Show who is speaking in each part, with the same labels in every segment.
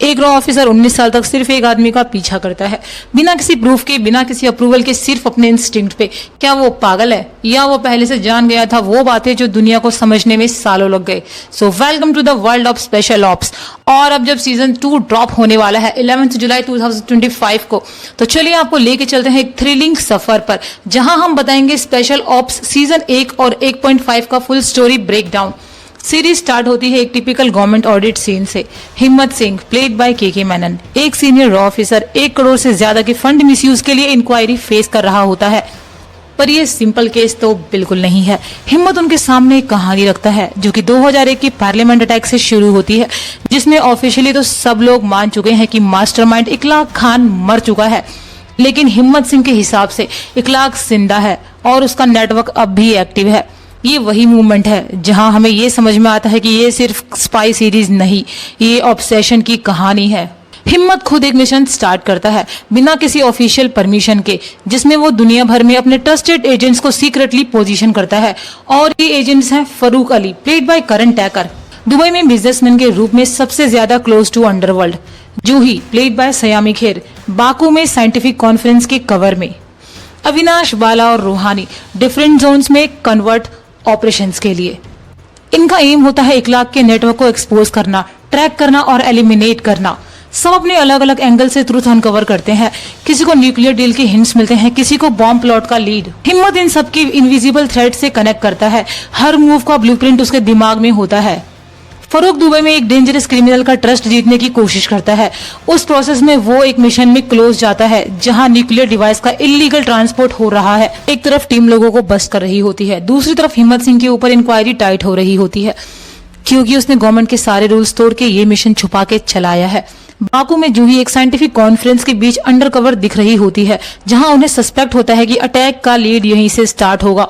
Speaker 1: एक raw officer 19 साल तक सिर्फ एक आदमी का पीछा करता है, बिना किसी प्रूफ के, बिना किसी अप्रूवल के, सिर्फ अपने इंस्टिंक्ट पे। क्या वो पागल है या वो पहले से जान गया था वो बातें जो दुनिया को समझने में सालों लग गए। So welcome to the world of special ops. और अब जब सीजन 2 ड्रॉप होने वाला है 11 जुलाई 2025 को, तो चलिए आपको लेके चलते हैं एक थ्रिलिंग सफर पर, जहां हम बताएंगे स्पेशल ऑप्स सीजन 1 और 1.5 का full story breakdown. Series start होती है एक टिपिकल गवर्नमेंट ऑडिट सीन से। हिम्मत सिंह प्लेड बाय के मेनन, एक सीनियर रॉ ऑफिसर 1 करोड़ से ज्यादा के फंड मिसयूज के लिए इंक्वायरी फेस कर रहा होता है। पर ये सिंपल केस तो बिल्कुल नहीं है। हिम्मत उनके सामने एक कहानी रखता है जो कि 2001 की पार्लियामेंट अटैक से शुरू होती है, जिसमें ऑफिशियली तो सब लोग मान चुके हैं कि मास्टरमाइंड इकलाक खान मर चुका है, लेकिन हिम्मत सिंह के हिसाब से इकलाक जिंदा है और उसका नेटवर्क अब भी एक्टिव है। ये वही मूवमेंट है जहां हमें ये समझ में आता है कि ये सिर्फ स्पाई सीरीज नहीं, ये ऑब्सेशन की कहानी है। हिम्मत खुद एक मिशन स्टार्ट करता है बिना किसी ऑफिशियल परमिशन के, जिसमें वो दुनिया भर में अपने ट्रस्टेड एजेंट्स को सीक्रेटली पोजीशन करता है। और ये एजेंट्स हैं Farooq Ali played by Karan Tacker, Dubai में बिजनेसमैन के रूप में सबसे ज्यादा close to underworld, Juhi played by Saiyami Kher, Baku में साइंटिफिक कॉन्फ्रेंस के कवर में, अविनाश बाला और रूहानी डिफरेंट जोन्स में कन्वर्ट ऑपरेशंस के लिए। इनका एम होता है इकलाक के नेटवर्क को एक्सपोज करना, ट्रैक करना और एलिमिनेट करना। सब अपने अलग अलग एंगल से ट्रूथ अनकवर करते हैं। किसी को न्यूक्लियर डील के हिंट्स मिलते हैं, किसी को बॉम्ब प्लॉट का लीड। हिम्मत इन सबकी इनविजिबल थ्रेड से कनेक्ट करता है, हर मूव का ब्लूप्रिंट उसके दिमाग में होता है। फरूक दुबई में एक डेंजरस क्रिमिनल का ट्रस्ट जीतने की कोशिश करता है। उस प्रोसेस में वो एक मिशन में क्लोज जाता है जहां न्यूक्लियर डिवाइस का इलीगल ट्रांसपोर्ट हो रहा है। एक तरफ टीम लोगों को बस्ट कर रही होती है, दूसरी तरफ हिम्मत सिंह के ऊपर इंक्वायरी टाइट हो रही होती है, क्योंकि उसने गवर्नमेंट के सारे रूल्स तोड़ के ये मिशन छुपा के चलाया है। बाकू में जूही एक साइंटिफिक कॉन्फ्रेंस के बीच अंडरकवर दिख रही होती है, जहां उन्हें सस्पेक्ट होता है कि अटैक का लीड यहीं से स्टार्ट होगा।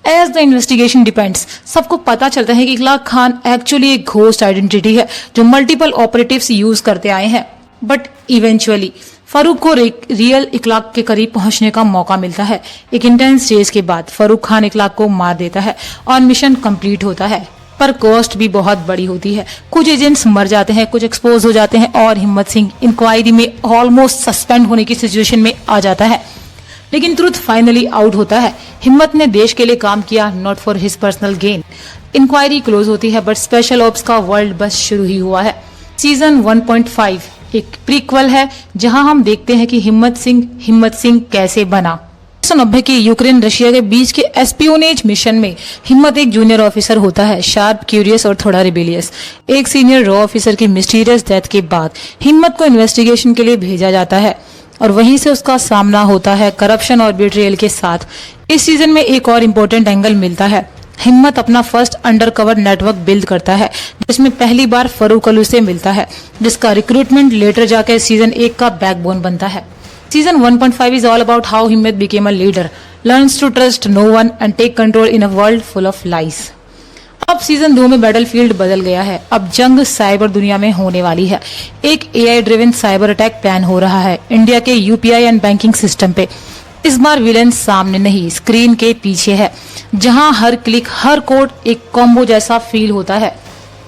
Speaker 1: एज द इन्वेस्टिगेशन डिपेंड्स, सबको पता चलता है कि इकलाक खान एक्चुअली एक घोस्ट आइडेंटिटी है जो मल्टीपल ऑपरेटिव्स यूज करते आए हैं। बट इवेंचुअली फरूक को रियल इकलाक के करीब पहुंचने का मौका मिलता है। एक इंटेंस चेज के बाद फरूक खान इकलाक को मार देता है और मिशन कंप्लीट होता है। पर कॉस्ट भी बहुत बड़ी होती है। कुछ एजेंट्स मर जाते हैं, कुछ एक्सपोज हो जाते हैं और हिम्मत सिंह इंक्वायरी में ऑलमोस्ट सस्पेंड होने की सिचुएशन में आ जाता है। लेकिन ट्रुथ फाइनली आउट होता है। हिम्मत ने देश के लिए काम किया, not for his personal gain. Inquiry close होती है, बट स्पेशल ऑप्स का वर्ल्ड बस शुरू ही हुआ है। सीजन 1.5 एक प्रीक्वल है जहां हम देखते हैं कि हिम्मत सिंह कैसे बना। 1990 के यूक्रेन रशिया के बीच के एस्पियोनेज मिशन में हिम्मत एक जूनियर ऑफिसर होता है, शार्प, क्यूरियस और थोड़ा रिबेलियस। एक सीनियर रॉ ऑफिसर की मिस्टीरियस डेथ के बाद हिम्मत को इन्वेस्टिगेशन के लिए भेजा जाता है और वहीं से उसका सामना होता है करप्शन और बिट्रेयल के साथ। इस सीजन में एक और इम्पोर्टेंट एंगल मिलता है। हिम्मत अपना फर्स्ट अंडरकवर नेटवर्क बिल्ड करता है, जिसमें पहली बार फरूक अली से मिलता है, जिसका रिक्रूटमेंट लेटर जाकर सीजन 1 का बैकबोन बनता है। Season 1.5 is all about how Himmat became a leader, learns to trust no one and take control in a world full of lies. अब सीजन 2 में बैटलफील्ड बदल गया है। अब जंग साइबर दुनिया में होने वाली है। एक AI driven cyber attack plan हो रहा है इंडिया के UPI एंड बैंकिंग सिस्टम पे। इस बार विलेन सामने नहीं, स्क्रीन के पीछे है, जहां हर क्लिक, हर कोड एक कॉम्बो जैसा फील होता है।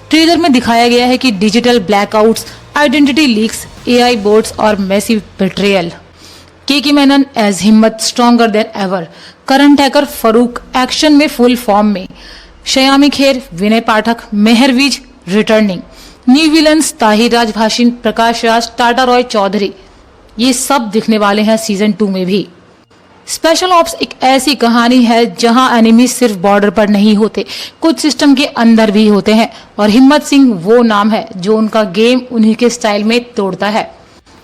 Speaker 1: ट्रेलर में दिखाया गया है कि digital blackouts, identity leaks, AI boats और मैसिव बिट्रेयल। के मेनन एज हिम्मत स्ट्रॉन्गर देन एवर, करण टैकर फरूक एक्शन में फुल फॉर्म में, सयामी खेर, विनय पाठक, मेहरविज रिटर्निंग, न्यू विलन्स ताहिर राज भाषिन, प्रकाश राज, टाटा रॉय चौधरी, ये सब दिखने वाले हैं सीजन 2 में भी। स्पेशल ऑप्स एक ऐसी कहानी है जहां एनिमी सिर्फ बॉर्डर पर नहीं होते, कुछ सिस्टम के अंदर भी होते हैं, और हिम्मत सिंह वो नाम है जो उनका गेम उन्हीं के स्टाइल में तोड़ता है।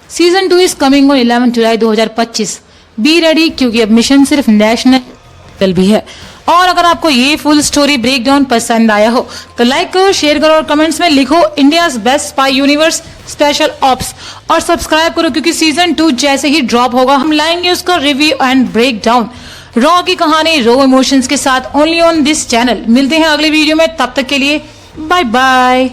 Speaker 1: Season 2 is coming on 11 July 2025। Be ready, क्योंकि अब मिशन सिर्फ नेशनल भी है। और अगर आपको ये फुल स्टोरी ब्रेकडाउन पसंद आया हो तो लाइक करो, शेयर करो और कमेंट्स में लिखो India's best spy universe special ops, और सब्सक्राइब करो क्योंकि सीजन 2 जैसे ही ड्रॉप होगा हम लाएंगे उसका रिव्यू एंड ब्रेकडाउन। रॉ की कहानी, रॉ इमोशंस के साथ ओनली ऑन दिस चैनल। मिलते हैं अगले वीडियो में, तब तक के लिए बाय बाय।